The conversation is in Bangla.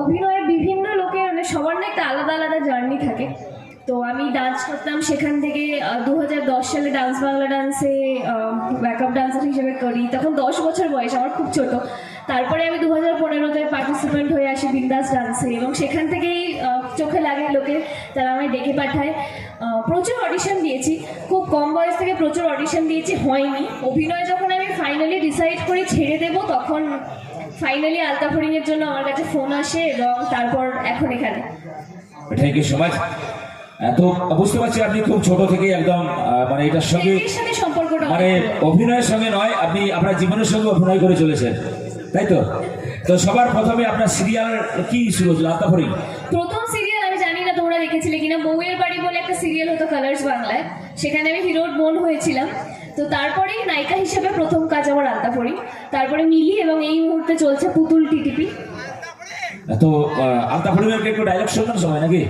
অভিনয়ে বিভিন্ন লোকের মানে সবার না একটা আলাদা আলাদা জার্নি থাকে। তো আমি ডান্স করতাম, সেখান থেকে 2010 সালে ডান্স বাংলা ডান্সে ব্যাকআপ ডান্সার হিসেবে করি। তখন 10 বছর বয়স, আমার খুব ছোট। তারপরে আমি 2015-তে পার্টিসিপেন্ট হয়ে আসি বিন্দাস ডান্সে, এবং সেখান থেকেই চোখে লাগে লোকে, তারা আমায় ডেকে পাঠায়। প্রচুর অডিশন দিয়েছি, খুব কম বয়স থেকে প্রচুর অডিশন দিয়েছি, হয়নি। অভিনয় যখন আমি ফাইনালি ডিসাইড করি ছেড়ে দেবো, তখন ফাইনালি আলতাফরিংয়ের জন্য আমার কাছে ফোন আসে, এবং তারপর এখন এখানে। Thank you so much. তো বুঝতে পারছি আপনি খুব ছোট থেকে একদম মানে এটার সঙ্গে সম্পর্কটা মানে অভিনয়ের সঙ্গে নয়, আপনি আপনার জীবনের সঙ্গে অভিনয় করে চলেছেন, তাই তো? তো সবার প্রথমে আপনার সিরিয়াল কি শুরু হয়েছিল আলতাফরিং? প্রথম সিরিয়াল আমি জানি না তোমরা দেখেছিলে কিনা, বউয়ের বাড়ি বলে একটা সিরিয়াল হতো কালার্স বাংলায়, সেখানে আমি হিরোর বোন হয়েছিলাম। তো তারপরেই নায়িকা হিসেবে প্রথম কাজ আমার আলতাফরিং, তারপরে মিলি, এবং এই মুহূর্তে চলছে পুতুল টিটিপি। তো আলতাফরিং এর একটু ডায়লগ শুনবেন সবাই নাকি?